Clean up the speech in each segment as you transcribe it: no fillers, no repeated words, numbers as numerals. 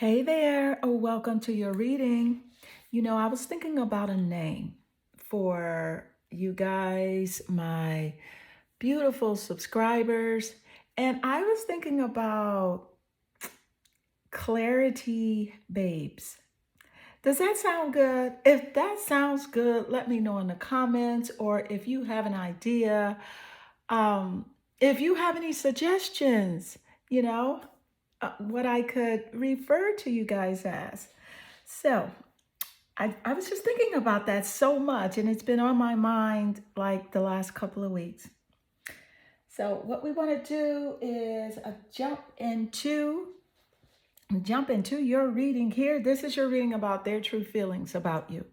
Hey there, welcome to your reading. I was thinking about a name for you guys, my beautiful subscribers, and I was thinking about Clarity Babes. Does that sound good? If that sounds good, let me know in the comments, or if you have an idea, um, if you have any suggestions, you know, what I could refer to you guys as. So, I was just thinking about that so much, and it's been on my mind like the last couple of weeks. So, what we want to do is jump into your reading here. This is your reading about their true feelings about you.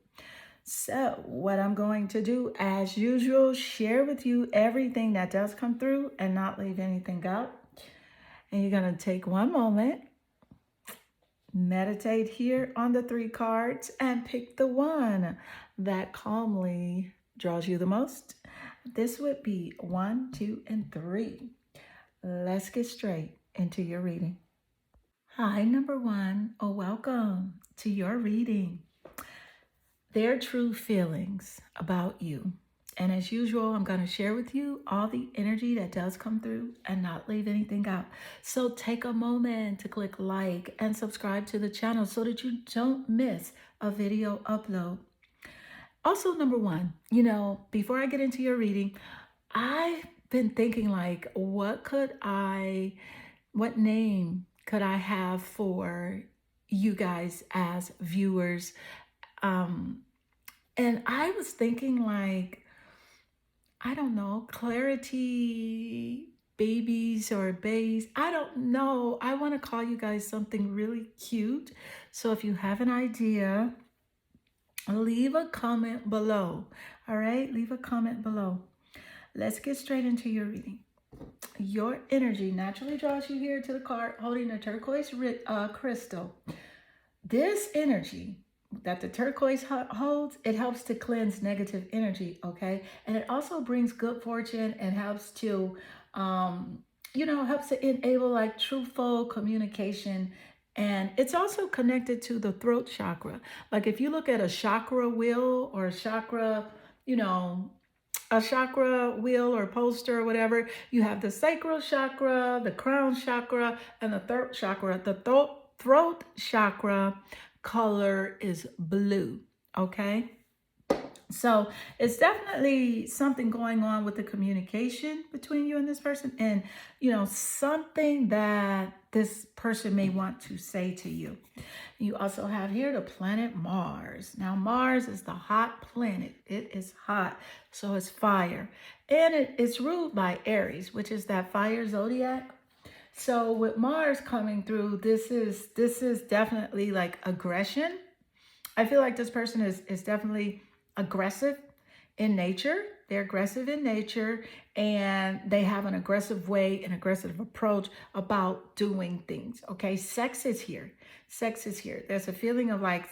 So, what I'm going to do, as usual, share with you everything that does come through and not leave anything out. And you're going to take one moment, meditate here on the three cards, and pick the one that calmly draws you the most. This would be 1, 2, and 3. Let's get straight into your reading. Hi, number one. Welcome to your reading. Their true feelings about you. And as usual, I'm going to share with you all the energy that does come through and not leave anything out. So take a moment to click like and subscribe to the channel so that you don't miss a video upload. Also, number one, before I get into your reading, I've been thinking like, what name could I have for you guys as viewers? And I was thinking like, I don't know, Clarity Babies or Bays. I don't know. I want to call you guys something really cute. So if you have an idea, leave a comment below. All right, leave a comment below. Let's get straight into your reading. Your energy naturally draws you here to the card holding a turquoise crystal. This energy that the turquoise holds, it helps to cleanse negative energy, okay? And it also brings good fortune and helps to, helps to enable like truthful communication. And it's also connected to the throat chakra. Like if you look at a chakra wheel or a chakra wheel or poster or whatever, you have the sacral chakra, the crown chakra, and the throat chakra. The throat chakra color is blue, okay? So it's definitely something going on with the communication between you and this person, and something that this person may want to say to you. You also have here the planet Mars. Now Mars is the hot planet. It is hot, so it's fire, and it's ruled by Aries, which is that fire zodiac. So with Mars coming through, this is definitely like aggression. I feel like this person is definitely aggressive in nature. They're aggressive in nature, and they have an aggressive way, an aggressive approach about doing things. Okay, sex is here. Sex is here. There's a feeling of like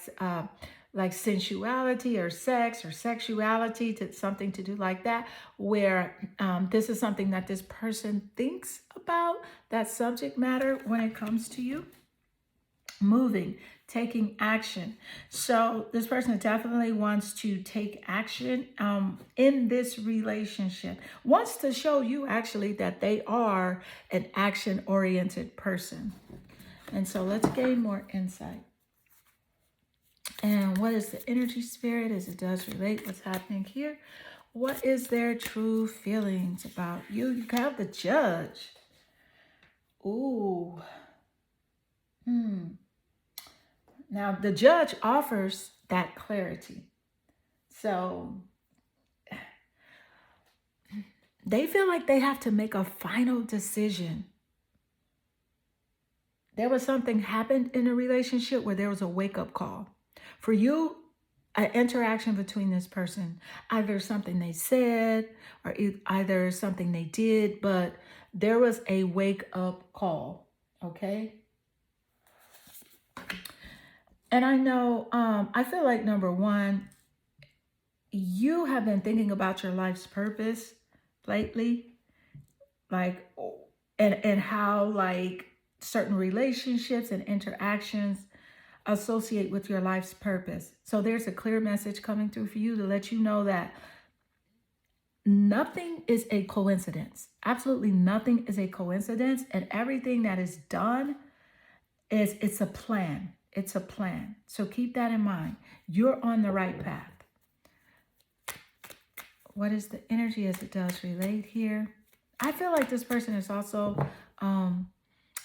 sensuality or sex or sexuality, to something to do like that, where this is something that this person thinks about, that subject matter when it comes to you. Moving, taking action. So this person definitely wants to take action in this relationship, wants to show you actually that they are an action-oriented person. And so let's gain more insight. And what is the energy spirit as it does relate what's happening here? What is their true feelings about you? You have the Judge. Ooh. Now, the Judge offers that clarity. So they feel like they have to make a final decision. There was something happened in a relationship where there was a wake-up call. For you, an interaction between this person, either something they said or either something they did, but there was a wake-up call, okay? And I know, I feel like number one, you have been thinking about your life's purpose lately, like, and how like certain relationships and interactions associate with your life's purpose. So there's a clear message coming through for you to let you know that nothing is a coincidence. Absolutely nothing is a coincidence. And everything that is done it's a plan. It's a plan. So keep that in mind. You're on the right path. What is the energy as it does relate here? I feel like this person is also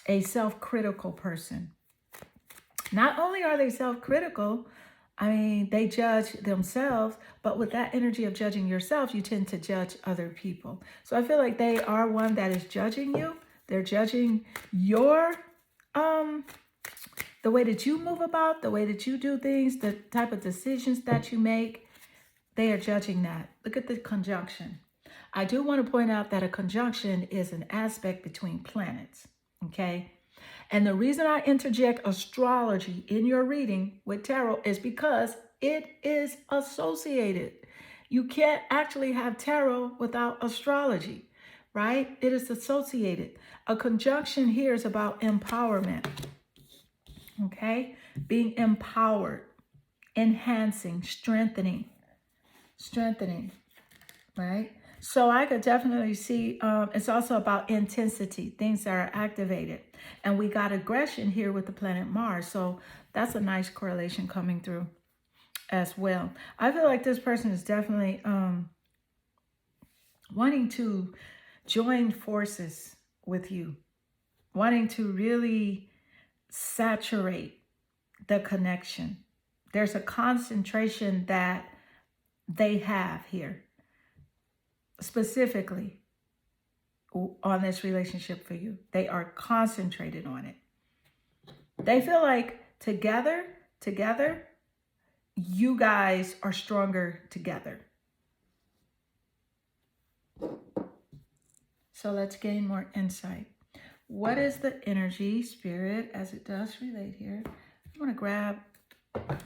a self-critical person. Not only are they self-critical, I mean, they judge themselves, but with that energy of judging yourself, you tend to judge other people. So I feel like they are one that is judging you. They're judging your, the way that you move about, the way that you do things, the type of decisions that you make. They are judging that. Look at the conjunction. I do want to point out that a conjunction is an aspect between planets, okay? And the reason I interject astrology in your reading with tarot is because it is associated. You can't actually have tarot without astrology, right? It is associated. A conjunction here is about empowerment, okay? Being empowered, enhancing, strengthening, right? So I could definitely see it's also about intensity, things that are activated. And we got aggression here with the planet Mars. So that's a nice correlation coming through as well. I feel like this person is definitely wanting to join forces with you, wanting to really saturate the connection. There's a concentration that they have here, specifically on this relationship for you. They are concentrated on it. They feel like together, you guys are stronger together. So let's gain more insight. What is the energy, spirit, as it does relate here? I'm going to grab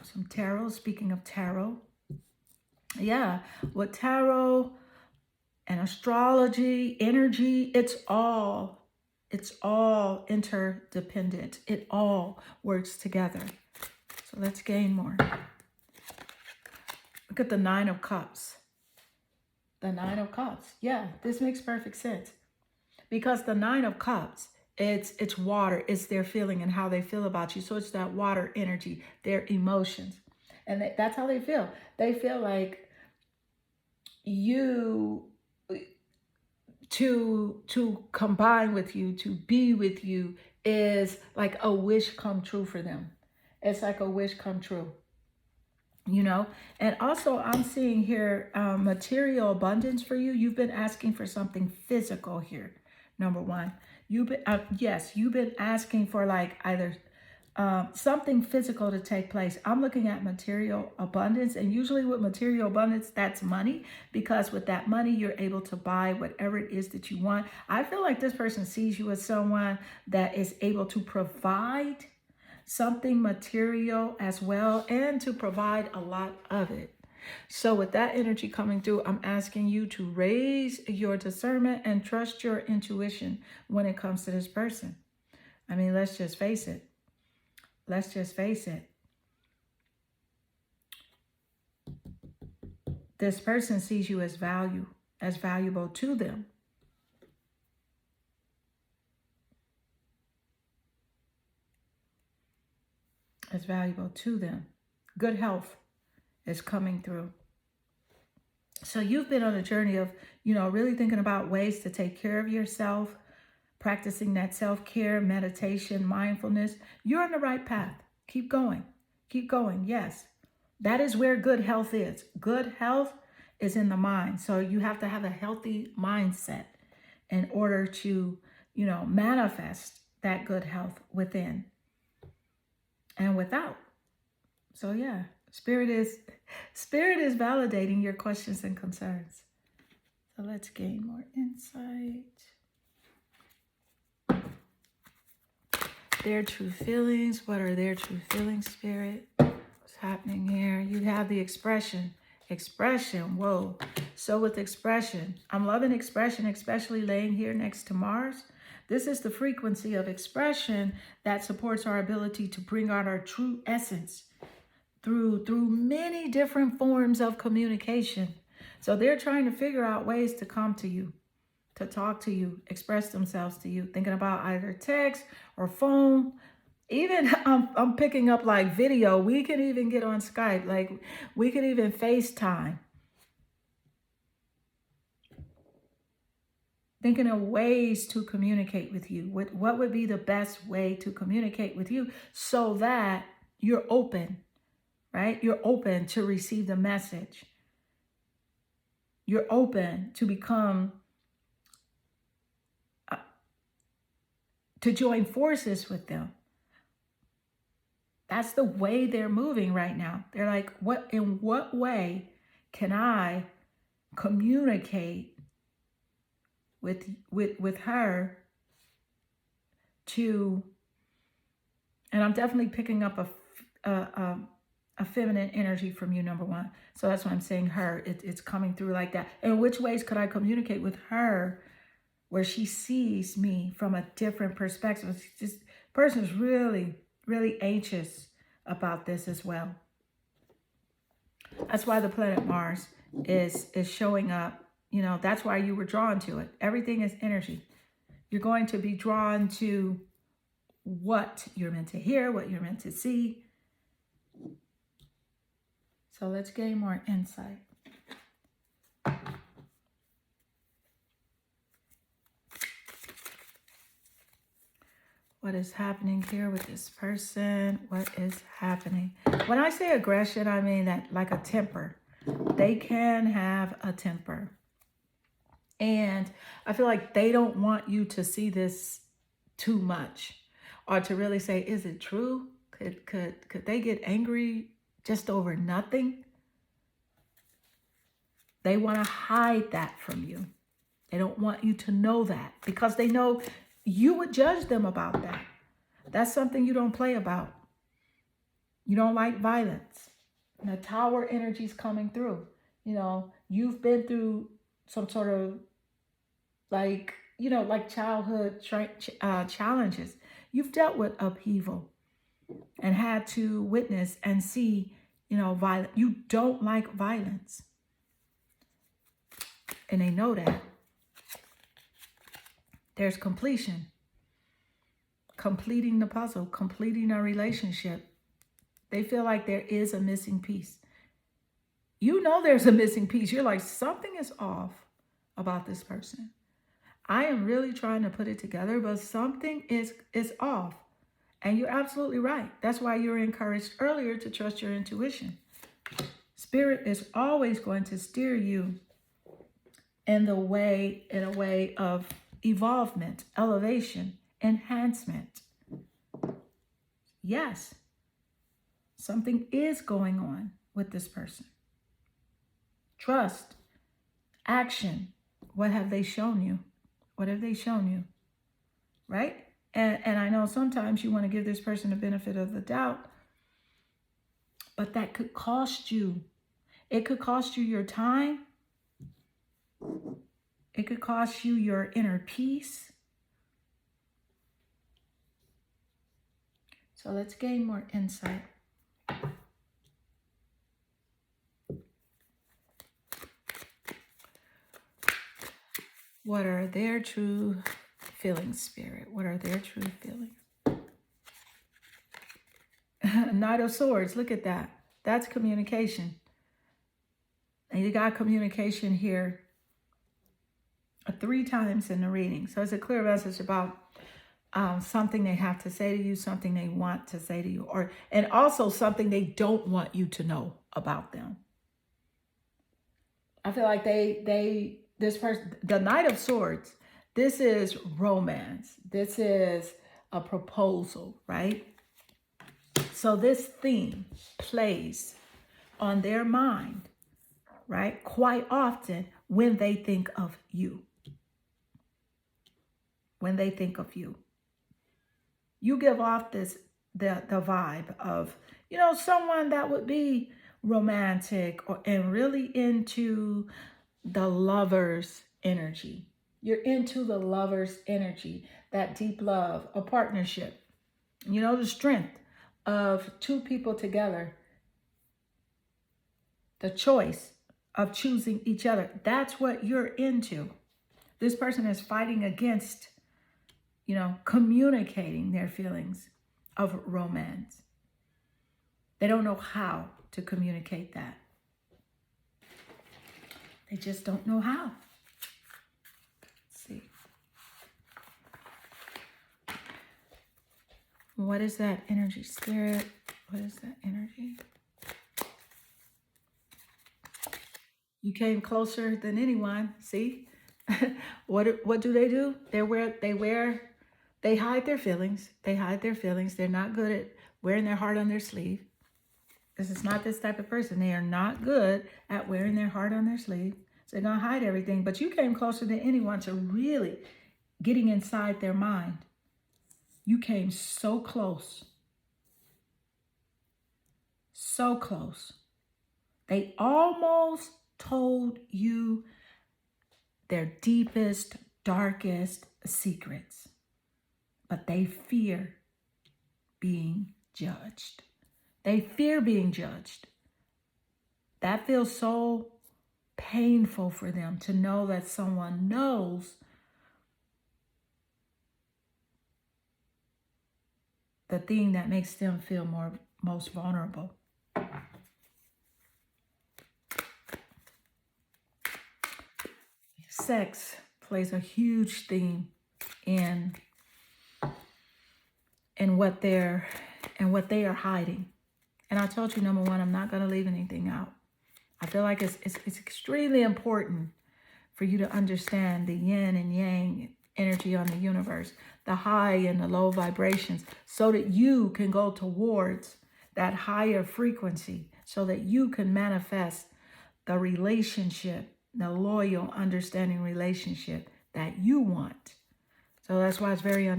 some tarot. Speaking of tarot, yeah, with tarot and astrology, energy, it's all interdependent. It all works together. So let's gain more. Look at the Nine of Cups. The Nine of Cups. Yeah, this makes perfect sense. Because the Nine of Cups, it's water. It's their feeling and how they feel about you. So it's that water energy, their emotions. And that's how they feel. They feel like you, to combine with you, to be with you, is like a wish come true for them. It's like a wish come true, you know. And also I'm seeing here material abundance for you. You've been asking for something physical here. Number one, you've been asking for like either something physical to take place. I'm looking at material abundance, and usually with material abundance, that's money, because with that money, you're able to buy whatever it is that you want. I feel like this person sees you as someone that is able to provide something material as well, and to provide a lot of it. So with that energy coming through, I'm asking you to raise your discernment and trust your intuition when it comes to this person. I mean, let's just face it. Let's just face it. This person sees you as valuable to them. As valuable to them. Good health is coming through. So you've been on a journey of, really thinking about ways to take care of yourself, practicing that self-care, meditation, mindfulness. You're on the right path. Keep going. Keep going. Yes. That is where good health is. Good health is in the mind. So you have to have a healthy mindset in order to, manifest that good health within and without. So yeah, Spirit is validating your questions and concerns. So let's gain more insight. Their true feelings. What are their true feelings, Spirit? What's happening here? You have the expression. Whoa. So with expression, I'm loving expression, especially laying here next to Mars. This is the frequency of expression that supports our ability to bring out our true essence through many different forms of communication. So they're trying to figure out ways to come to you, to talk to you, express themselves to you, thinking about either text or phone. Even I'm picking up like video. We can even get on Skype. Like we could even FaceTime. Thinking of ways to communicate with you. What would be the best way to communicate with you so that you're open, right? You're open to receive the message. You're open to become, to join forces with them. That's the way they're moving right now. They're like, in what way can I communicate with her to, and I'm definitely picking up a feminine energy from you, number one. So that's why I'm saying her. It's coming through like that. In which ways could I communicate with her where she sees me from a different perspective? This person is really, really anxious about this as well. That's why the planet Mars is showing up. You know, that's why you were drawn to it. Everything is energy. You're going to be drawn to what you're meant to hear, what you're meant to see. So let's gain more insight. What is happening here with this person? What is happening? When I say aggression, I mean that like a temper. They can have a temper. And I feel like they don't want you to see this too much or to really say, is it true? Could they get angry just over nothing? They want to hide that from you. They don't want you to know that because they know you would judge them about that. That's something you don't play about. You don't like violence. And the tower energy is coming through. You know, you've been through some sort of like childhood challenges. You've dealt with upheaval and had to witness and see, violence. You don't like violence. And they know that. There's completion. Completing the puzzle, completing a relationship. They feel like there is a missing piece. You know there's a missing piece. You're like, something is off about this person. I am really trying to put it together, but something is off. And you're absolutely right. That's why you were encouraged earlier to trust your intuition. Spirit is always going to steer you in a way of evolvement, elevation, enhancement. Yes, something is going on with this person. Trust, action. What have they shown you? What have they shown you? Right? And I know sometimes you want to give this person the benefit of the doubt, but that could cost you. It could cost you your time. It could cost you your inner peace. So let's gain more insight. What are their true feelings, Spirit? What are their true feelings? Knight of Swords, look at that. That's communication. And you got communication here 3 times in the reading. So it's a clear message about something they have to say to you, something they want to say to you, and also something they don't want you to know about them. I feel like this person, the Knight of Swords, this is romance. This is a proposal, right? So this theme plays on their mind, right? Quite often when they think of you. When they think of you. You give off the vibe of, someone that would be romantic and really into the lover's energy. You're into the lover's energy, that deep love, a partnership. You know, the strength of two people together, the choice of choosing each other. That's what you're into. This person is fighting against, communicating their feelings of romance. They don't know how to communicate that. They just don't know how. Let's see. What is that energy, Spirit? What is that energy? You came closer than anyone. See? What do? They hide their feelings. They hide their feelings. They're not good at wearing their heart on their sleeve. This is not this type of person. They are not good at wearing their heart on their sleeve. So they're going to hide everything. But you came closer than anyone to really getting inside their mind. You came so close. So close. They almost told you their deepest, darkest secrets. But they fear being judged. They fear being judged. That feels so painful for them to know that someone knows the thing that makes them feel most vulnerable. Sex plays a huge theme in what they are hiding. And I told you, number one, I'm not going to leave anything out. I feel like it's extremely important for you to understand the yin and yang energy on the universe, the high and the low vibrations, so that you can go towards that higher frequency, so that you can manifest the relationship, the loyal, understanding relationship that you want. So that's why it's very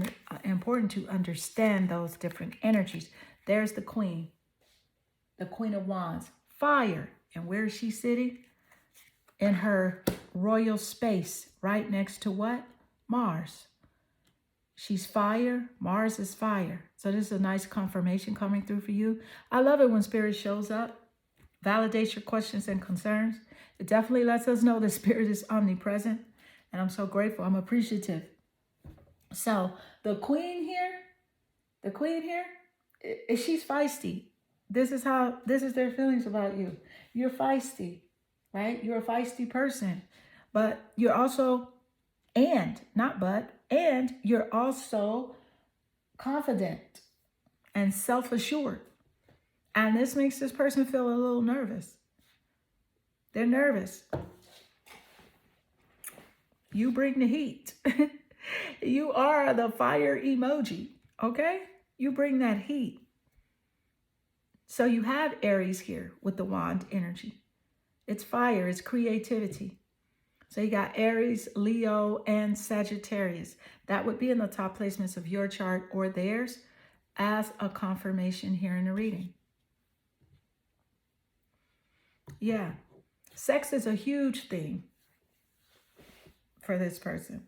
important to understand those different energies. There's the Queen of Wands, fire. And where is she sitting? In her royal space, right next to what? Mars. She's fire. Mars is fire. So this is a nice confirmation coming through for you. I love it when Spirit shows up, validates your questions and concerns. It definitely lets us know the Spirit is omnipresent. And I'm so grateful. I'm appreciative. So the queen here, she's feisty. This is their feelings about you. You're feisty, right? You're a feisty person, but you're also, and you're also confident and self-assured. And this makes this person feel a little nervous. They're nervous. You bring the heat. You are the fire emoji, okay? You bring that heat. So you have Aries here with the wand energy. It's fire, it's creativity. So you got Aries, Leo, and Sagittarius. That would be in the top placements of your chart or theirs as a confirmation here in the reading. Yeah, sex is a huge thing for this person.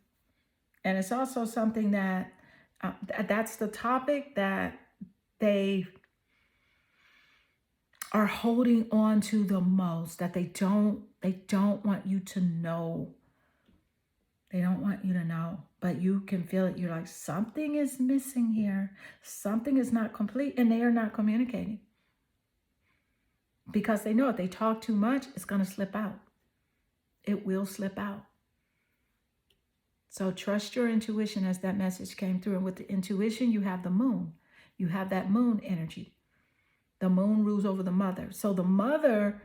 And it's also something that, that's the topic that they are holding on to the most, that they don't want you to know. They don't want you to know, but you can feel it. You're like, something is missing here. Something is not complete, and they are not communicating. Because they know if they talk too much, it's going to slip out. It will slip out. So trust your intuition as that message came through. And with the intuition, you have the moon. You have that moon energy. The moon rules over the mother. So the mother,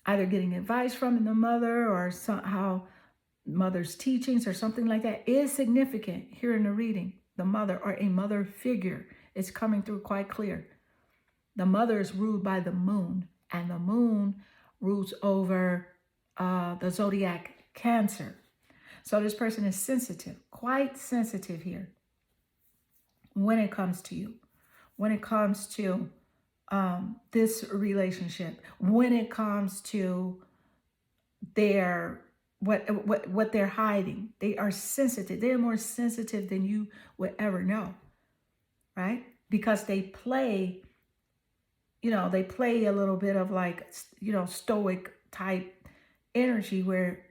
either getting advice from the mother or somehow mother's teachings or something like that, is significant here in the reading. The mother or a mother figure is coming through quite clear. The mother is ruled by the moon, and the moon rules over the zodiac Cancer. So this person is sensitive, quite sensitive here when it comes to you, when it comes to this relationship, when it comes to their what they're hiding. They are sensitive. They are more sensitive than you would ever know, right? Because they play, they play a little bit of like, stoic type energy where,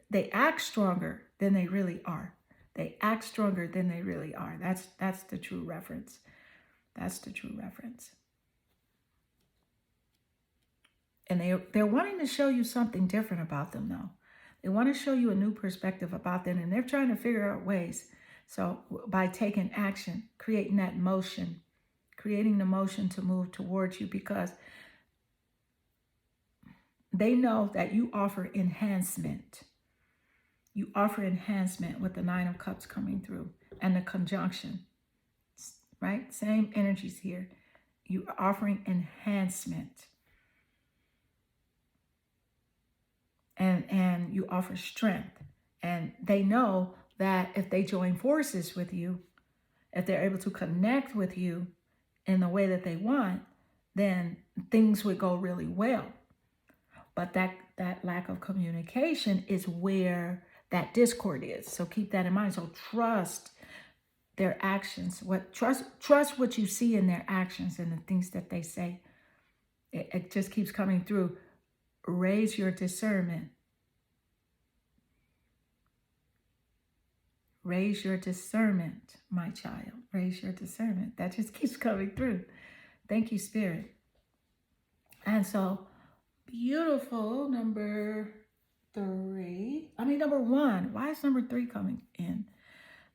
they act stronger than they really are. They act stronger than they really are. That's the true reference. That's the true reference. And they're wanting to show you something different about them, though. They want to show you a new perspective about them, and they're trying to figure out ways. So by taking action, creating that motion, creating the motion to move towards you, because they know that you offer enhancement. You offer enhancement with the Nine of Cups coming through and the conjunction, right? Same energies here. You are offering enhancement. And you offer strength. And they know that if they join forces with you, if they're able to connect with you in the way that they want, then things would go really well. But that lack of communication is where that discord is. So keep that in mind. So trust their actions. Trust what you see in their actions and the things that they say. It just keeps coming through. Raise your discernment. Raise your discernment, my child. Raise your discernment. That just keeps coming through. Thank you, Spirit. And so, beautiful number 3. Number 1. Why is number 3 coming in?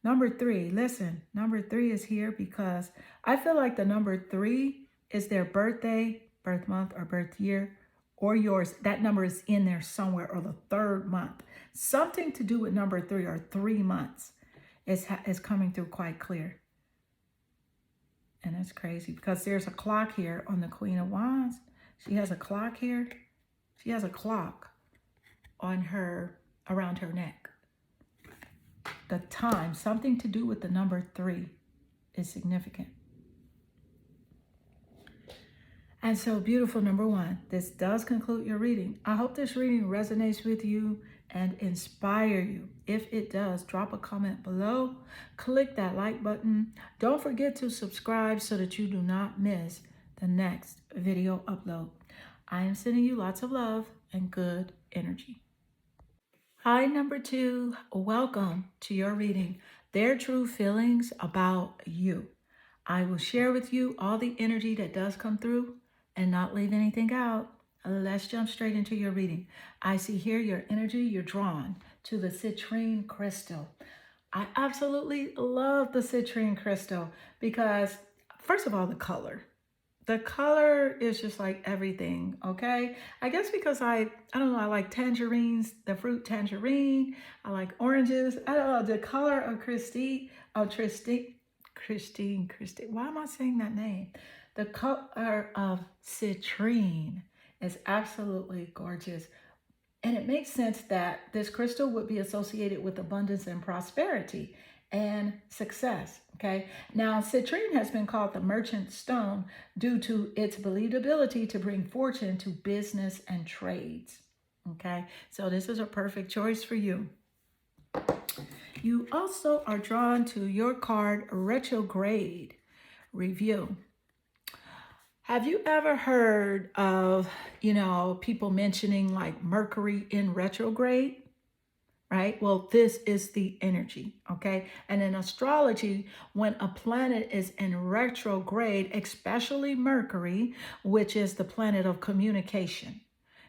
Number 3, listen, number 3 is here because I feel like the number 3 is their birthday, birth month, or birth year, or yours. That number is in there somewhere, or the 3rd month. Something to do with number 3 or 3 months is coming through quite clear. And that's crazy because there's a clock here on the Queen of Wands. She has a clock here. She has a clock on her, around her neck. The time, something to do with the number 3 is significant. And so, beautiful number 1, this does conclude your reading. I hope this reading resonates with you and inspire you. If it does, drop a comment below. Click that like button. Don't forget to subscribe so that you do not miss the next video upload. I am sending you lots of love and good energy. Hi, number 2. Welcome to your reading. Their true feelings about you. I will share with you all the energy that does come through and not leave anything out. Let's jump straight into your reading. I see here your energy, you're drawn to the citrine crystal. I absolutely love the citrine crystal because, first of all, the color. The color is just like everything, okay? I guess because I don't know, I like tangerines, the fruit tangerine. I like oranges. I don't know, the color of Christine. Why am I saying that name? The color of citrine is absolutely gorgeous. And it makes sense that this crystal would be associated with abundance and prosperity and success, okay? Now, citrine has been called the merchant stone due to its believed ability to bring fortune to business and trades, okay? So this is a perfect choice for you. You also are drawn to your card, retrograde review. Have you ever heard of, people mentioning like Mercury in retrograde? Right? Well, this is the energy, okay? And in astrology, when a planet is in retrograde, especially Mercury, which is the planet of communication.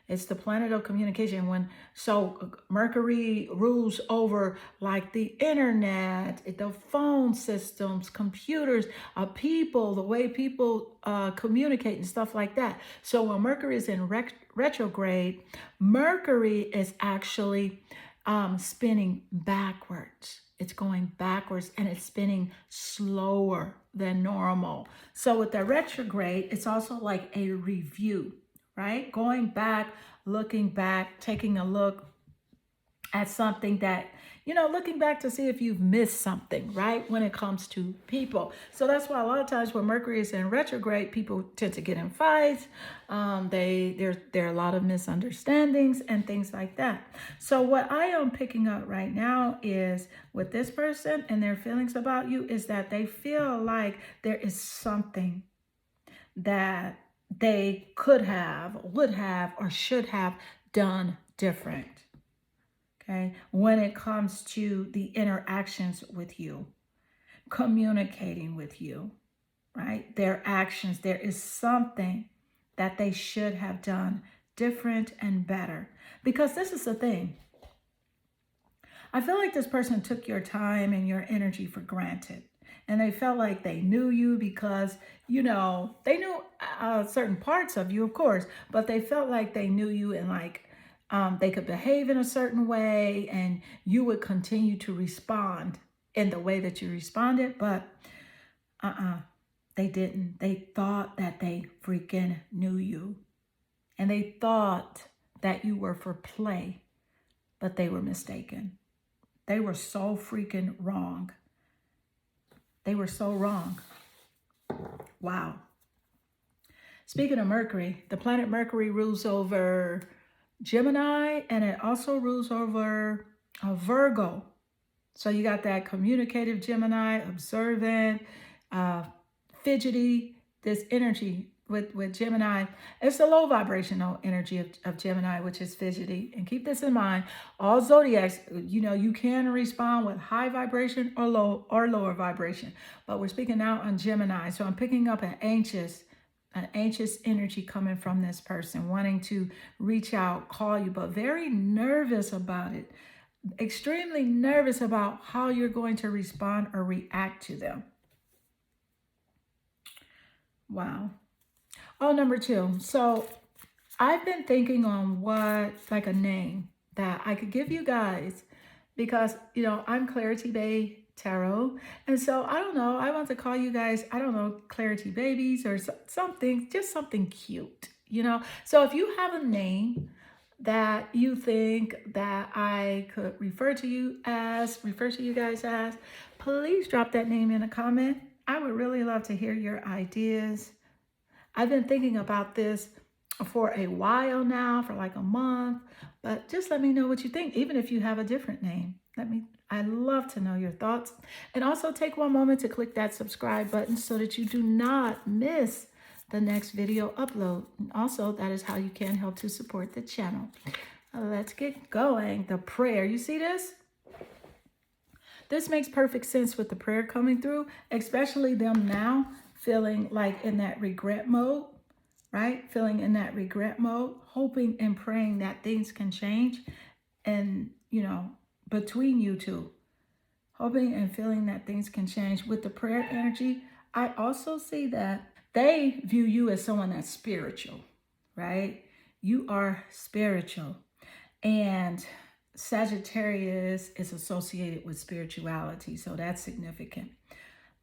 It's the planet of communication. So Mercury rules over like the internet, the phone systems, computers, people, the way people communicate and stuff like that. So when Mercury is in retrograde, Mercury is actually spinning backwards. It's going backwards and it's spinning slower than normal. So with the retrograde, it's also like a review, right? Going back, looking back, taking a look at something that looking back to see if you've missed something, right? When it comes to people. So that's why a lot of times when Mercury is in retrograde, people tend to get in fights. There are a lot of misunderstandings and things like that. So what I am picking up right now is with this person and their feelings about you is that they feel like there is something that they could have, would have, or should have done different. Okay, when it comes to the interactions with you, communicating with you, right? Their actions, there is something that they should have done different and better. Because this is the thing. I feel like this person took your time and your energy for granted. And they felt like they knew you because, they knew certain parts of you, of course, but they felt like they knew you and like they could behave in a certain way and you would continue to respond in the way that you responded. But they didn't. They thought that they freaking knew you. And they thought that you were for play, but they were mistaken. They were so freaking wrong. They were so wrong. Wow. Speaking of Mercury, the planet Mercury rules over Gemini and it also rules over Virgo. So you got that communicative Gemini, observant, fidgety, this energy with Gemini. It's the low vibrational energy of Gemini, which is fidgety. And keep this in mind, all zodiacs, you can respond with high vibration or lower vibration. But we're speaking now on Gemini. So I'm picking up an anxious energy coming from this person, wanting to reach out, call you, but very nervous about it. Extremely nervous about how you're going to respond or react to them. Wow. Oh, number 2. So I've been thinking on like a name that I could give you guys because, I'm Clarity Bay Tarot. And so I don't know, I want to call you guys, I don't know, Clarity Babies or something, just something cute, So if you have a name that you think that I could refer to you guys as, please drop that name in a comment. I would really love to hear your ideas. I've been thinking about this for a while now, for like a month, but just let me know what you think, even if you have a different name. I'd love to know your thoughts. And also take one moment to click that subscribe button so that you do not miss the next video upload. And also, that is how you can help to support the channel. Let's get going. The prayer, you see this? This makes perfect sense with the prayer coming through, especially them now feeling like in that regret mode, right? Feeling in that regret mode, hoping and praying that things can change and, between you two, hoping and feeling that things can change. With the prayer energy, I also see that they view you as someone that's spiritual, right? You are spiritual. And Sagittarius is associated with spirituality, so that's significant.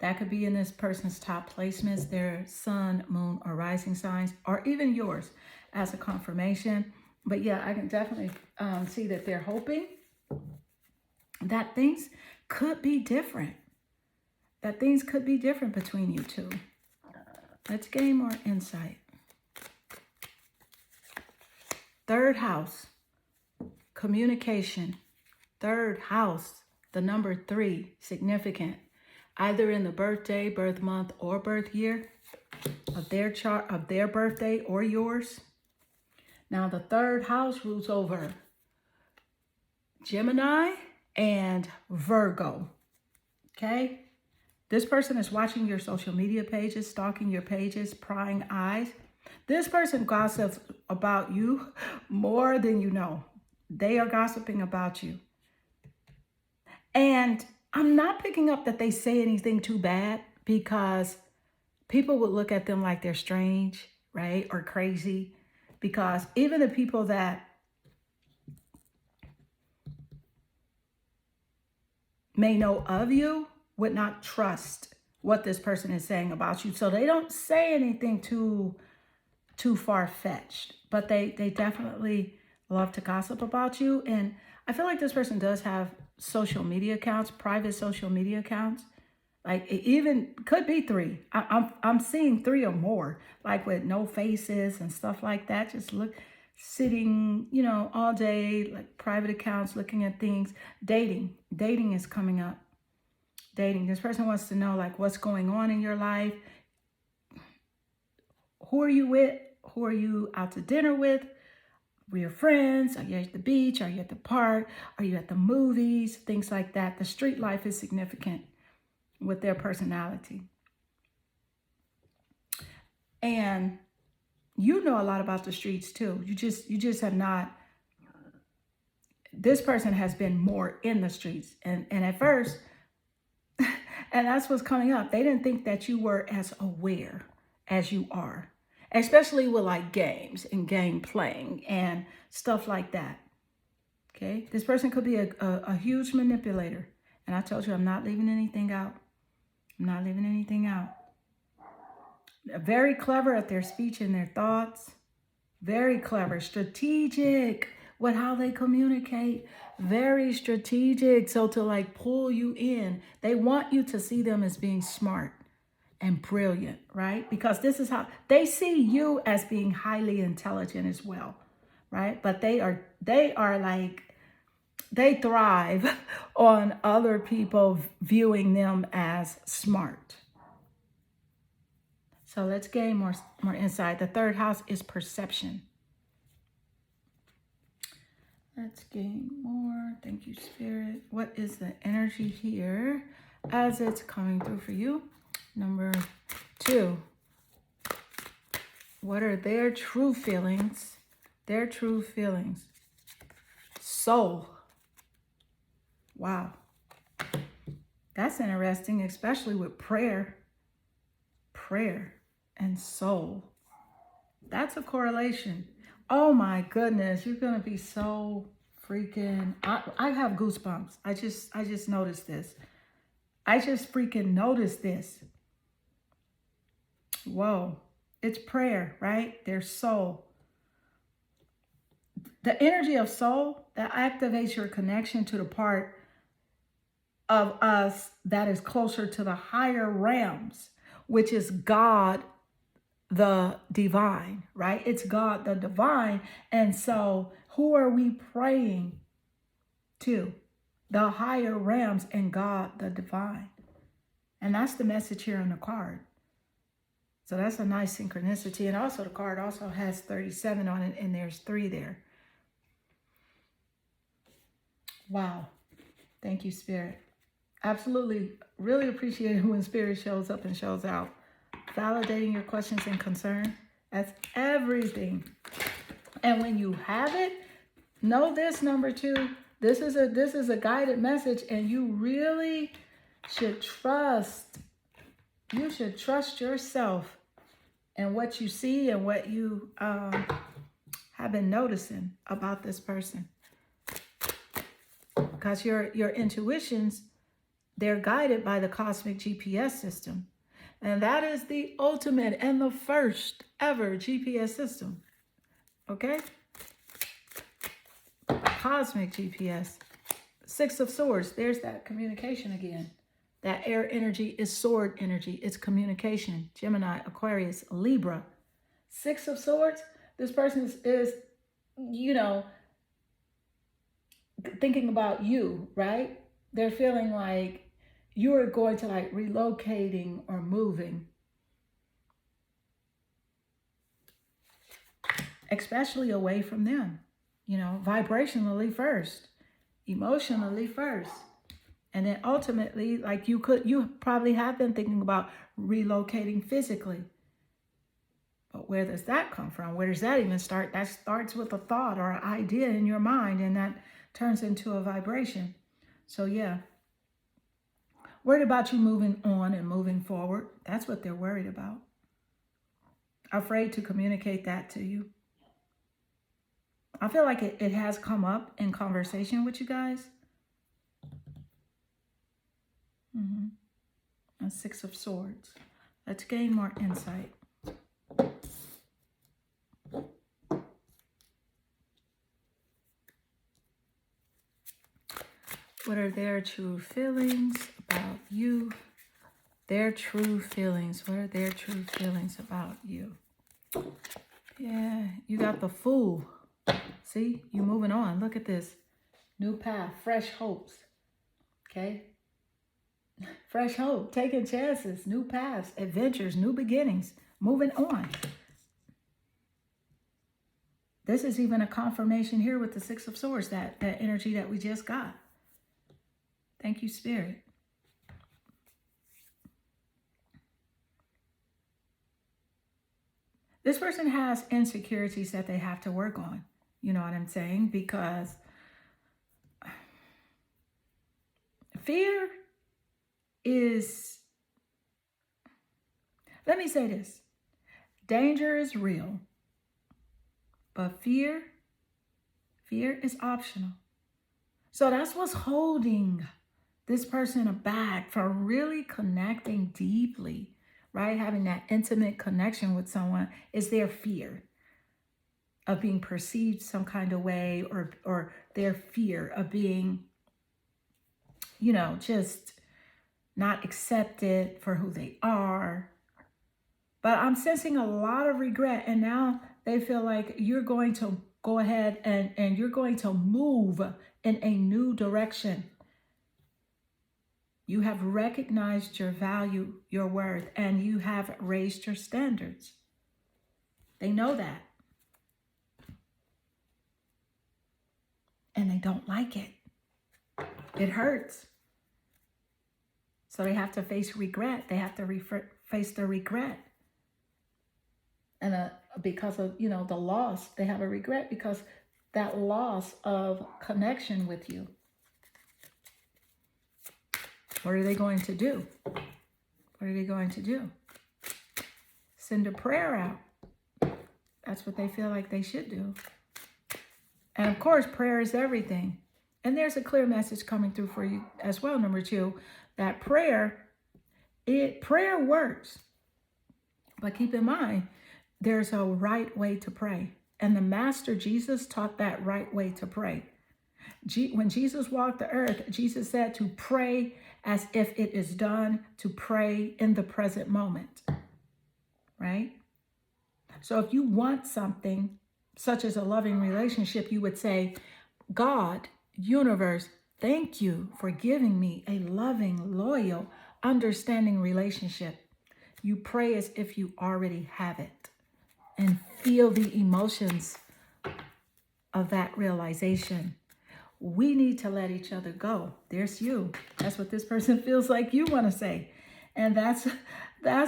That could be in this person's top placements, their sun, moon, or rising signs, or even yours as a confirmation. But yeah, I can definitely see that they're hoping that things could be different. That things could be different between you two. Let's gain more insight. Third house, communication. Third house, the number 3, significant. Either in the birthday, birth month, or birth year of their chart, of their birthday or yours. Now, the third house rules over Gemini and Virgo. Okay? This person is watching your social media pages, stalking your pages, prying eyes. This person gossips about you more than you know. They are gossiping about you. And I'm not picking up that they say anything too bad because people would look at them like they're strange, right? Or crazy. Because even the people that may know of you would not trust what this person is saying about you. So they don't say anything too far-fetched, but they definitely love to gossip about you. And I feel like this person does have social media accounts, private social media accounts. Like it even could be three. I'm seeing three or more, like with no faces and stuff like that. Just look, sitting, all day, like private accounts, looking at things. Dating is coming up. Dating. This person wants to know like what's going on in your life. Who are you with? Who are you out to dinner with? With your friends? Are you at the beach? Are you at the park? Are you at the movies? Things like that. The street life is significant with their personality. And you know a lot about the streets too. You just have not. This person has been more in the streets. And at first, and that's what's coming up. They didn't think that you were as aware as you are, especially with like games and game playing and stuff like that. Okay. This person could be a huge manipulator. And I told you, I'm not leaving anything out. I'm not leaving anything out. Very clever at their speech and their thoughts. Very clever, strategic with how they communicate. Very strategic. So to like pull you in, they want you to see them as being smart and brilliant, right? Because this is how they see you, as being highly intelligent as well, right? But they are like, they thrive on other people viewing them as smart. So let's gain more insight. The third house is perception. Let's gain more. Thank you, Spirit. What is the energy here as it's coming through for you? Number 2. What are their true feelings? Their true feelings. Soul. Wow. That's interesting, especially with prayer. Prayer and soul. That's a correlation. Oh my goodness, you're gonna be so freaking. I have goosebumps. I just noticed this. I just freaking noticed this. Whoa, it's prayer, right? Their soul. The energy of soul that activates your connection to the part of us that is closer to the higher realms, which is God, the divine, right? It's God, the divine. And so who are we praying to? The higher realms and God, the divine. And that's the message here on the card. So that's a nice synchronicity. And also the card also has 37 on it, and there's 3 there. Wow. Thank you, Spirit. Absolutely. Really appreciate it when Spirit shows up and shows out. Validating your questions and concerns. That's everything. And when you have it, know this, number 2. This is a guided message, and you really should trust. You should trust yourself and what you see and what you have been noticing about this person. Because your intuitions, they're guided by the cosmic GPS system. And that is the ultimate and the first ever GPS system. Okay? Cosmic GPS. 6 of Swords. There's that communication again. That air energy is sword energy. It's communication. Gemini, Aquarius, Libra. 6 of Swords. This person is thinking about you, right? They're feeling like you're going to like relocating or moving. Especially away from them. Vibrationally first. Emotionally first. And then ultimately, like you probably have been thinking about relocating physically. But where does that come from? Where does that even start? That starts with a thought or an idea in your mind, and that turns into a vibration. So yeah. Worried about you moving on and moving forward. That's what they're worried about. Afraid to communicate that to you. I feel like it has come up in conversation with you guys. A 6 of Swords. Let's gain more insight. What are their true feelings about you? Their true feelings. What are their true feelings about you? Yeah, you got the Fool. See, you moving on. Look at this. New path, fresh hopes. Okay? Fresh hope, taking chances, new paths, adventures, new beginnings, moving on. This is even a confirmation here with the Six of Swords, that energy that we just got. Thank you, Spirit. This person has insecurities that they have to work on. You know what I'm saying? Because fear is, let me say this. Danger is real, but fear is optional. So that's what's holding this person back from really connecting deeply, right? Having that intimate connection with someone is their fear of being perceived some kind of way, or their fear of being, you know, just not accepted for who they are. But I'm sensing a lot of regret, and now they feel like you're going to go ahead and you're going to move in a new direction. You have recognized your value, your worth, and you have raised your standards. They know that. And they don't like it. It hurts. So they have to face regret. They have to face the regret. And because of, you know, the loss, they have a regret because that loss of connection with you. What are they going to do? What are they going to do? Send a prayer out. That's what they feel like they should do. And of course, prayer is everything. And there's a clear message coming through for you as well, number 2, that prayer works. But keep in mind, there's a right way to pray. And the Master Jesus taught that right way to pray. When Jesus walked the earth, Jesus said to pray as if it is done, to pray in the present moment, right? So if you want something, such as a loving relationship, you would say, God, universe, thank you for giving me a loving, loyal, understanding relationship. You pray as if you already have it and feel the emotions of that realization. We need to let each other go. There's you. That's what this person feels like you want to say. And that's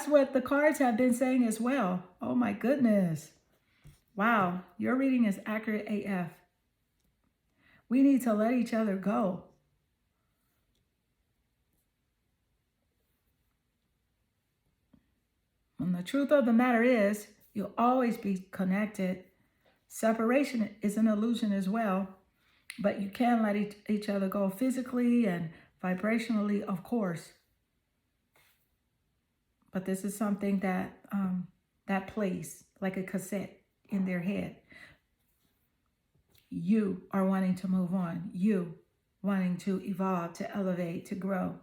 what the cards have been saying as well. Oh my goodness. Wow, your reading is accurate AF. We need to let each other go. And the truth of the matter is, you'll always be connected. Separation is an illusion as well, but you can let each other go physically and vibrationally, of course. But this is something that that plays like a cassette in their head. You are wanting to move on. You wanting to evolve, to elevate, to grow.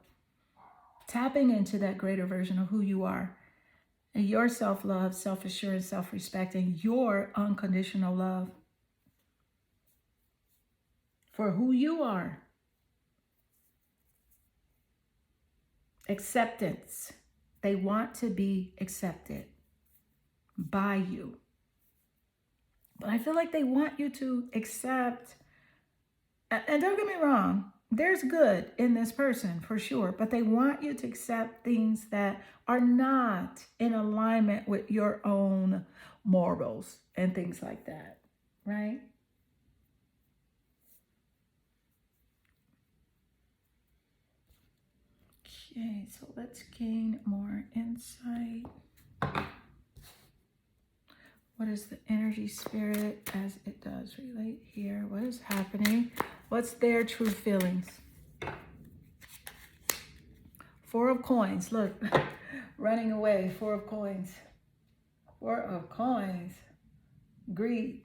Tapping into that greater version of who you are. And your self-love, self-assurance, self-respect, and your unconditional love for who you are. Acceptance. They want to be accepted by you. But I feel like they want you to accept, and don't get me wrong, there's good in this person for sure, but they want you to accept things that are not in alignment with your own morals and things like that, right? Okay, so let's gain more insight. What is the energy spirit as it does relate here? What is happening? What's their true feelings? 4 of coins. Look, running away. 4 of coins. 4 of coins. Greed.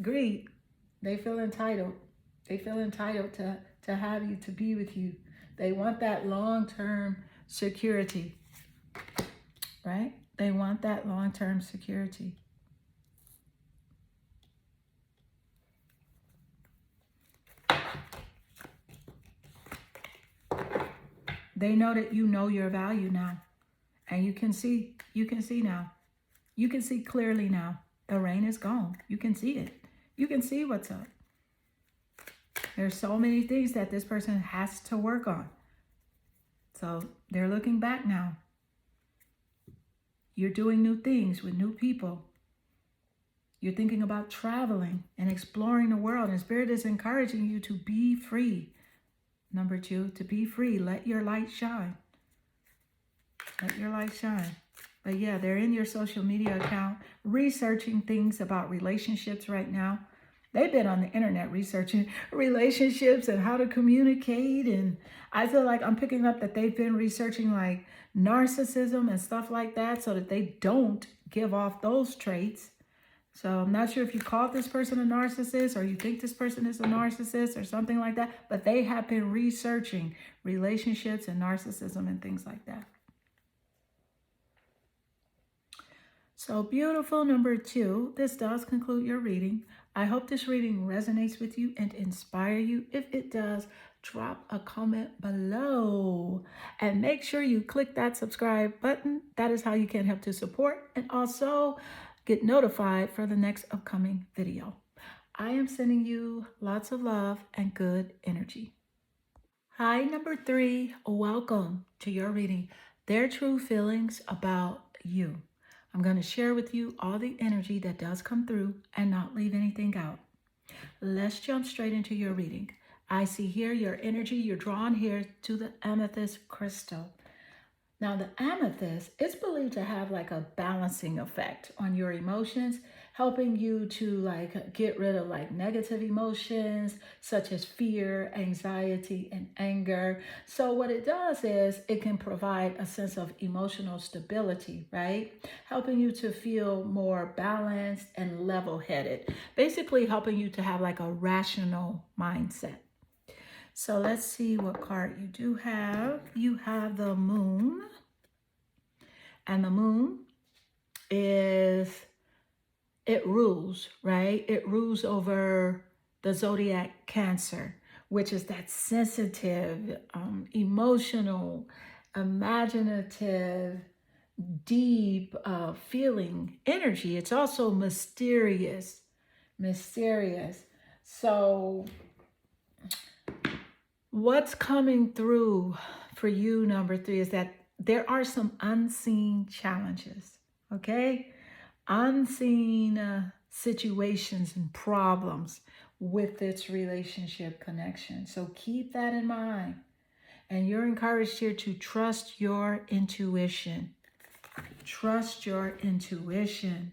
Greed. They feel entitled. They feel entitled to have you, to be with you. They want that long-term security, right? They want that long-term security. They know that you know your value now. And you can see now. You can see clearly now. The rain is gone. You can see it. You can see what's up. There's so many things that this person has to work on. So they're looking back now. You're doing new things with new people. You're thinking about traveling and exploring the world. And Spirit is encouraging you to be free. Number 2, to be free. Let your light shine. Let your light shine. But yeah, they're in your social media account researching things about relationships right now. They've been on the internet researching relationships and how to communicate. And I feel like I'm picking up that they've been researching like narcissism and stuff like that so that they don't give off those traits. So I'm not sure if you called this person a narcissist or you think this person is a narcissist or something like that, but they have been researching relationships and narcissism and things like that. So beautiful, number 2, this does conclude your reading. I hope this reading resonates with you and inspire you. If it does, drop a comment below and make sure you click that subscribe button. That is how you can help to support and also get notified for the next upcoming video. I am sending you lots of love and good energy. Hi, number 3, welcome to your reading. Their true feelings about you. I'm going to share with you all the energy that does come through and not leave anything out. Let's jump straight into your reading. I see here your energy, you're drawn here to the amethyst crystal. Now the amethyst is believed to have like a balancing effect on your emotions, helping you to like get rid of like negative emotions such as fear, anxiety, and anger. So what it does is it can provide a sense of emotional stability, right? Helping you to feel more balanced and level-headed, basically helping you to have like a rational mindset. So let's see what card you do have. You have the moon. And the moon is, it rules, right? It rules over the zodiac Cancer, which is that sensitive, emotional, imaginative, deep feeling energy. It's also mysterious. So what's coming through for you, number 3, is that there are some unseen challenges, okay? Unseen situations and problems with this relationship connection. So keep that in mind. And you're encouraged here to trust your intuition. Trust your intuition.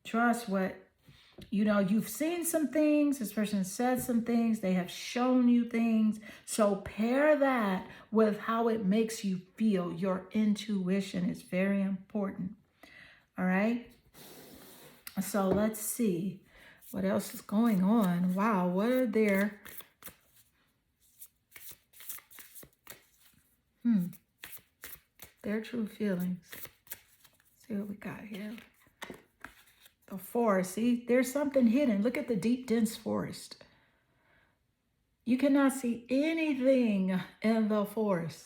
Trust what, you know, you've seen some things, this person said some things, they have shown you things. So pair that with how it makes you feel. Your intuition is very important. All right. So let's see what else is going on. Wow, what are their true feelings? Let's see what we got here. The forest. See, there's something hidden. Look at the deep, dense forest. You cannot see anything in the forest.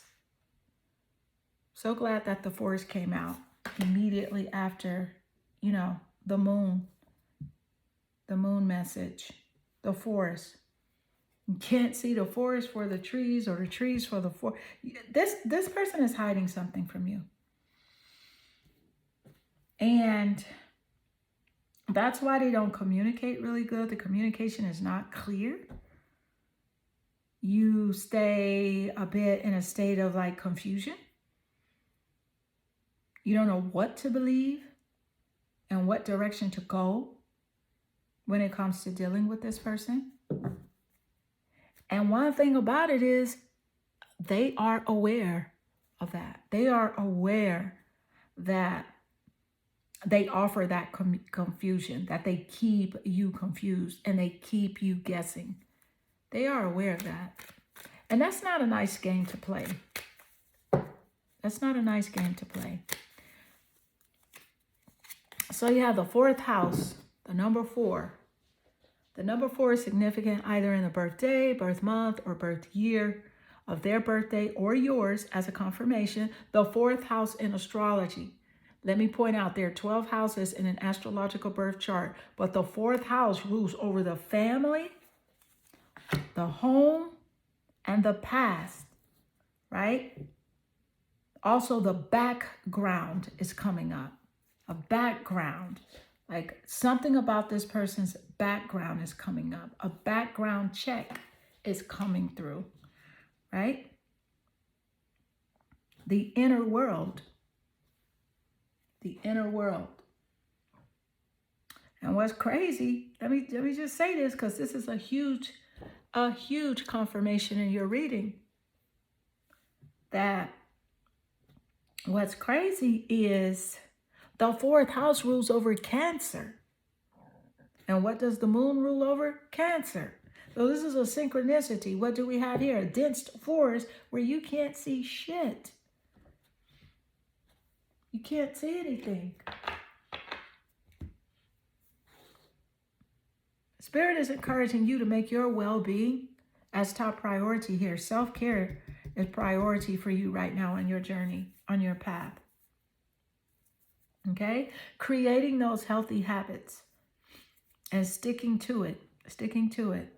So glad that the forest came out immediately after, you know, the moon message, the forest. You can't see the forest for the trees or the trees for the forest. This person is hiding something from you. And that's why they don't communicate really good. The communication is not clear. You stay a bit in a state of like confusion. You don't know what to believe and what direction to go when it comes to dealing with this person. And one thing about it is they are aware of that. They are aware that they offer that confusion, that they keep you confused and they keep you guessing, They are aware of that. And that's not a nice game to play. That's not a nice game to play. So you have the fourth house, the number 4. The number 4 is significant either in the birthday, birth month, or birth year of their birthday or yours as a confirmation. The fourth house in astrology. Let me point out there are 12 houses in an astrological birth chart, but the fourth house rules over the family, the home, and the past, right? Also, the background is coming up. A background, like something about this person's background is coming up. A background check is coming through, right? The inner world. The inner world. And what's crazy, let me just say this because this is a huge confirmation in your reading. That what's crazy is the fourth house rules over Cancer. And what does the moon rule over? Cancer. So this is a synchronicity. What do we have here? A dense forest where you can't see shit. You can't see anything. Spirit is encouraging you to make your well-being as top priority here. Self-care is priority for you right now on your journey, on your path. Okay? Creating those healthy habits and sticking to it. Sticking to it.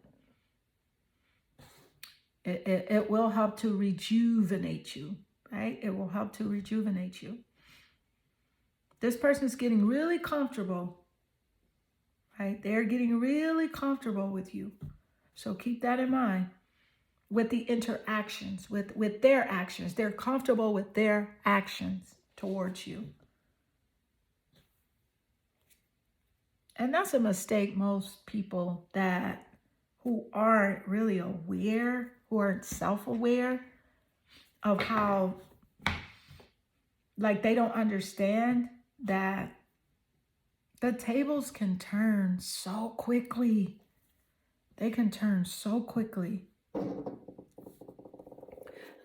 It will help to rejuvenate you, right? It will help to rejuvenate you. This person is getting really comfortable, right? They're getting really comfortable with you. So keep that in mind with the interactions, with their actions. They're comfortable with their actions towards you. And that's a mistake most people who aren't really aware, who aren't self-aware of how, like they don't understand that the tables can turn so quickly. They can turn so quickly.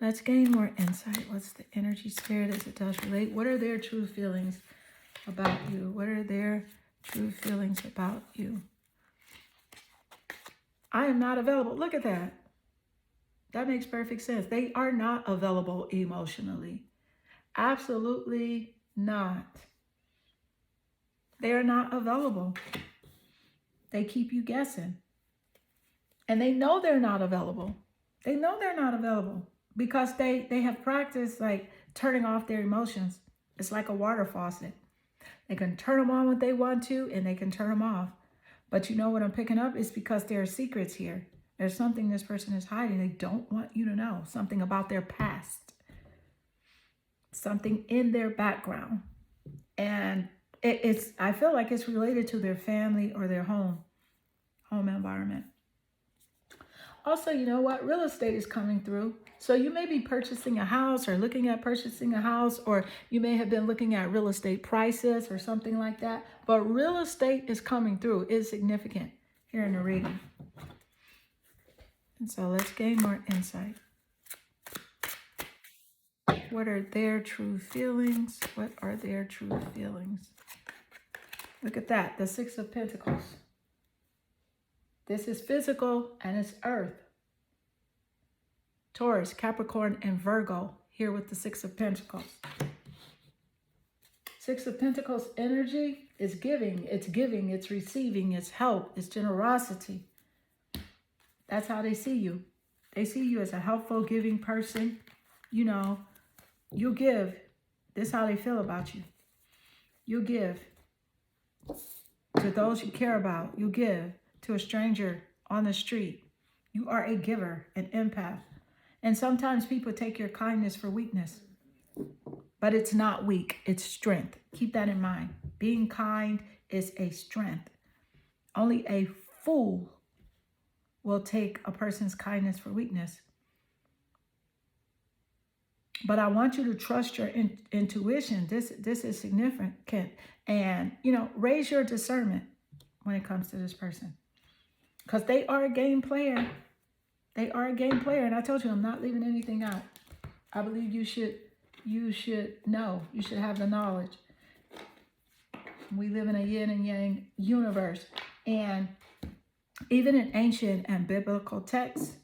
Let's gain more insight. What's the energy spirit as it does relate? What are their true feelings about you? What are their true feelings about you? I am not available. Look at that. That makes perfect sense. They are not available emotionally. Absolutely not. They are not available. They keep you guessing. And they know they're not available. They know they're not available because they have practiced like turning off their emotions. It's like a water faucet. They can turn them on when they want to and they can turn them off. But you know what I'm picking up? It's because there are secrets here. There's something this person is hiding. They don't want you to know. Something about their past. Something in their background. And I feel like it's related to their family or their home environment. Also, you know what? Real estate is coming through. So you may be purchasing a house or looking at purchasing a house, or you may have been looking at real estate prices or something like that. But real estate is coming through. It's significant here in the reading. And so let's gain more insight. What are their true feelings? What are their true feelings? Look at that, the 6 of Pentacles. This is physical and it's earth. Taurus, Capricorn, and Virgo here with the 6 of Pentacles. 6 of Pentacles energy is giving, it's receiving, it's help, it's generosity. That's how they see you. They see you as a helpful, giving person. You know, you give. This is how they feel about you. You give to those you care about. You give to a stranger on the street. You are a giver, an empath. And sometimes people take your kindness for weakness. But it's not weak, it's strength. Keep that in mind. Being kind is a strength. Only a fool will take a person's kindness for weakness. But I want you to trust your intuition. This is significant. And, you know, raise your discernment when it comes to this person. Because they are a game player. They are a game player. And I told you, I'm not leaving anything out. I believe you should know. You should have the knowledge. We live in a yin and yang universe. And even in ancient and biblical texts,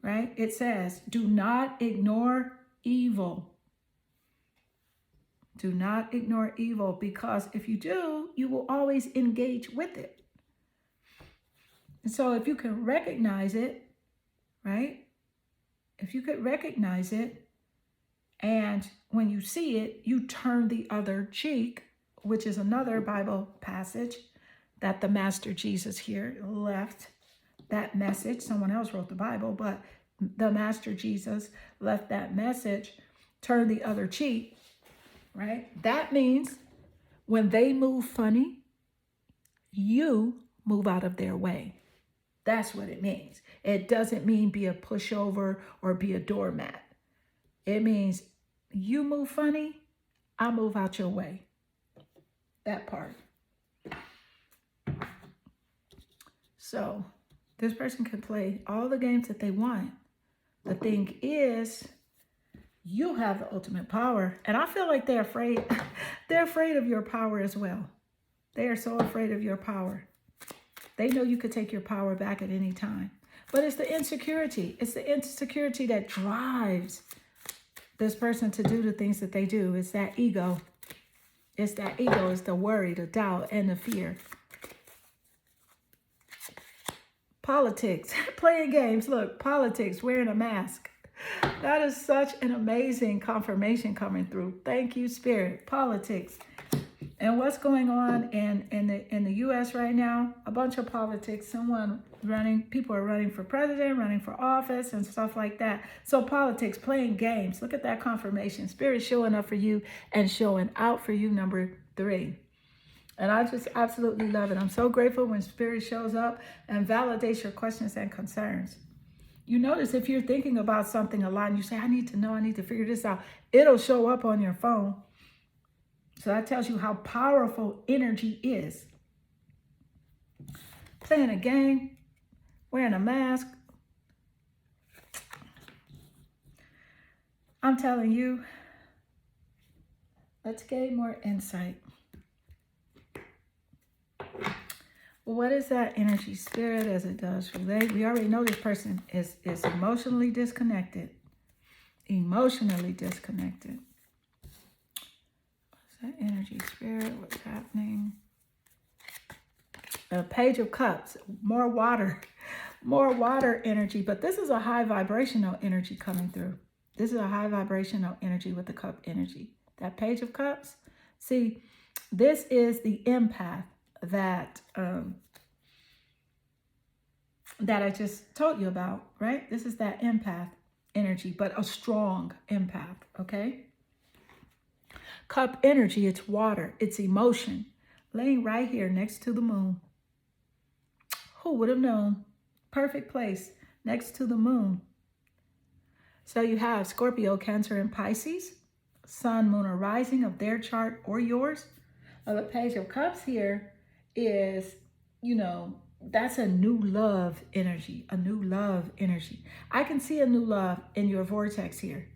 right, it says, do not ignore evil. Do not ignore evil, because if you do, you will always engage with it. And so if you can recognize it, right? If you could recognize it, and when you see it, you turn the other cheek, which is another Bible passage that the Master Jesus here left that message. Someone else wrote the Bible, but the Master Jesus left that message, turn the other cheek, right? That means when they move funny, you move out of their way. That's what it means. It doesn't mean be a pushover or be a doormat. It means you move funny, I move out your way. That part. So this person can play all the games that they want. The thing is, you have the ultimate power. And I feel like they're afraid. They're afraid of your power as well. They are so afraid of your power. They know you could take your power back at any time. But it's the insecurity. It's the insecurity that drives this person to do the things that they do. It's that ego. It's that ego. It's the worry, the doubt, and the fear. Politics, playing games. Look, politics, wearing a mask. That is such an amazing confirmation coming through. Thank you, Spirit. Politics. And what's going on in the U.S. right now? A bunch of politics. People are running for president, running for office, and stuff like that. So politics, playing games. Look at that confirmation. Spirit showing up for you and showing out for you, number 3. And I just absolutely love it. I'm so grateful when Spirit shows up and validates your questions and concerns. You notice if you're thinking about something a lot and you say, I need to know, I need to figure this out, it'll show up on your phone. So that tells you how powerful energy is. Playing a game, wearing a mask. I'm telling you, let's gain more insight. What is that energy, Spirit, as it does relate? We already know this person is emotionally disconnected. Emotionally disconnected. That energy, Spirit, what's happening? A Page of Cups, more water energy, but this is a high vibrational energy coming through. This is a high vibrational energy with the cup energy. That Page of Cups, see, this is the empath that I just told you about, right? This is that empath energy, but a strong empath, okay? Cup energy, it's water, it's emotion, laying right here next to the moon. Who would have known? Perfect place next to the moon. So you have Scorpio, Cancer, and Pisces, Sun, Moon, or Rising of their chart or yours. Well, the Page of Cups here is, that's a new love energy, a new love energy. I can see a new love in your vortex here.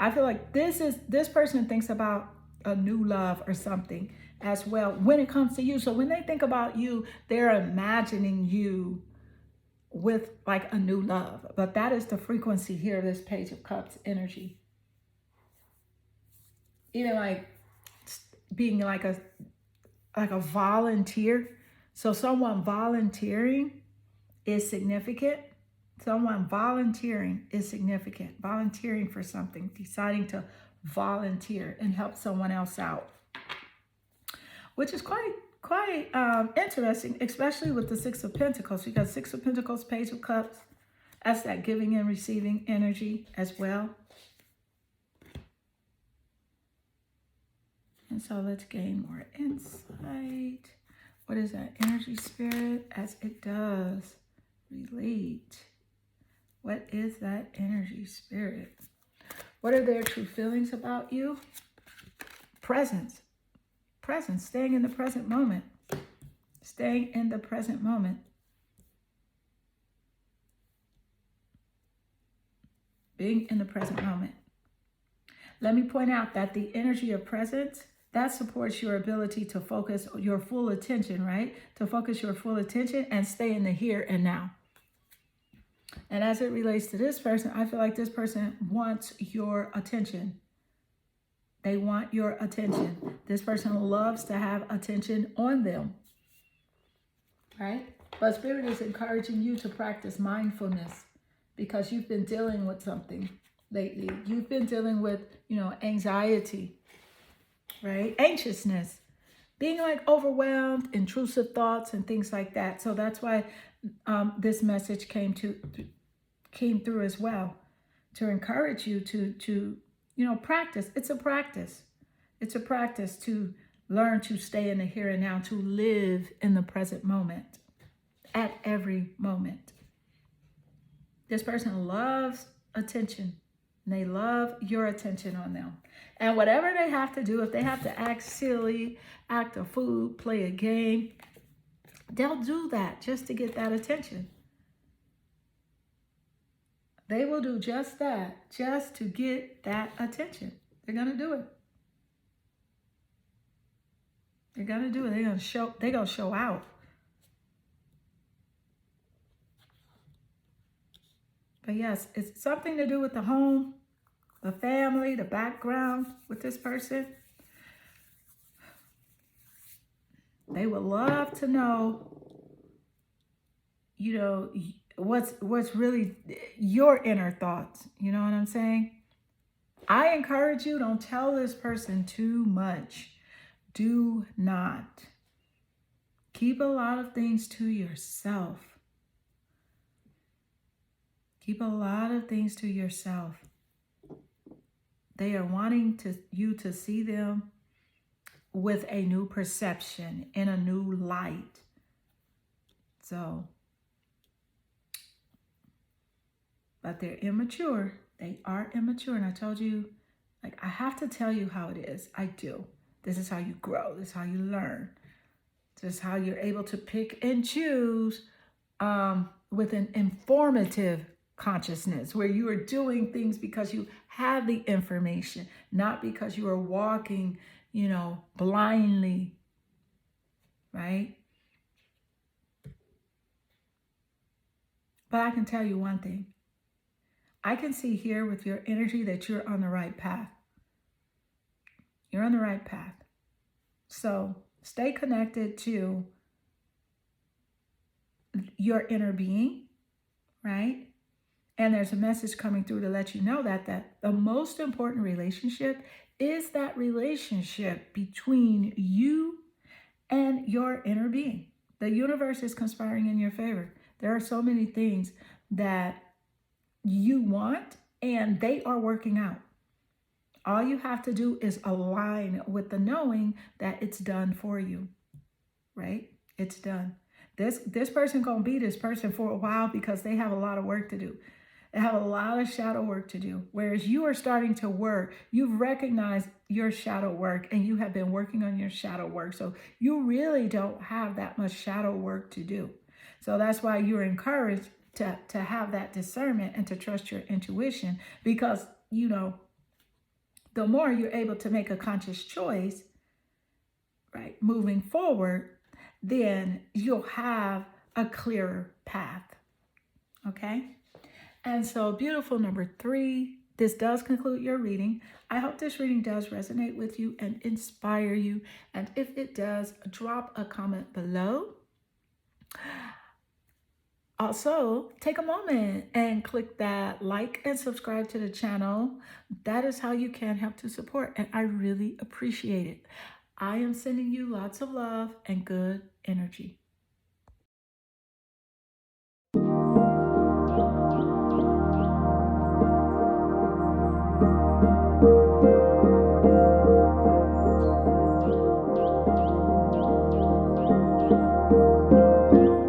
I feel like this person thinks about a new love or something as well when it comes to you. So when they think about you, they're imagining you with like a new love. But that is the frequency here of this Page of Cups energy. Even like being like a volunteer. So someone volunteering is significant. Someone volunteering is significant. Volunteering for something, deciding to volunteer and help someone else out, which is quite interesting, especially with the Six of Pentacles. You got Six of Pentacles, Page of Cups. That's that giving and receiving energy as well. And so let's gain more insight. What is that energy, Spirit, as it does relate? What is that energy, Spirit? What are their true feelings about you? Presence. Presence. Staying in the present moment. Staying in the present moment. being in the present moment. Let me point out that the energy of presence, that supports your ability to focus your full attention, right? To focus your full attention and stay in the here and now. And as it relates to this person, I feel like this person wants your attention. They want your attention. This person loves to have attention on them, right? But Spirit is encouraging you to practice mindfulness because you've been dealing with something lately. You've been dealing with, anxiety, right? Anxiousness, being like overwhelmed, intrusive thoughts and things like that. So that's why this message came through as well, to encourage you to practice. It's a practice. It's a practice to learn to stay in the here and now, to live in the present moment at every moment. This person loves attention, and they love your attention on them. And whatever they have to do, if they have to act silly, act a fool, play a game, they'll do that just to get that attention. They will do just that, just to get that attention. They're going to do it. They're going to do it. They're going to show out. But yes, it's something to do with the home, the family, the background with this person. They would love to know, what's really your inner thoughts. You know what I'm saying? I encourage you, don't tell this person too much. Do not. Keep a lot of things to yourself. Keep a lot of things to yourself. They are wanting you to see them with a new perception, in a new light. So, but they're immature. They are immature. And I told you, I have to tell you how it is. I do. This is how you grow. This is how you learn. This is how you're able to pick and choose with an informative consciousness, where you are doing things because you have the information, not because you are walking, blindly, right? But I can tell you one thing. I can see here with your energy that you're on the right path. You're on the right path. So stay connected to your inner being, right? And there's a message coming through to let you know that the most important relationship is that relationship between you and your inner being. The universe is conspiring in your favor. There are so many things that you want, and they are working out. All you have to do is align with the knowing that it's done for you, right? It's done. This person gonna be this person for a while because they have a lot of work to do. They have a lot of shadow work to do. Whereas you are starting to work, you've recognized your shadow work and you have been working on your shadow work. So you really don't have that much shadow work to do. So that's why you're encouraged to have that discernment and to trust your intuition, because, the more you're able to make a conscious choice, right, moving forward, then you'll have a clearer path. Okay? And so, beautiful number 3, this does conclude your reading. I hope this reading does resonate with you and inspire you. And if it does, drop a comment below. Also, take a moment and click that like and subscribe to the channel. That is how you can help to support, and I really appreciate it. I am sending you lots of love and good energy.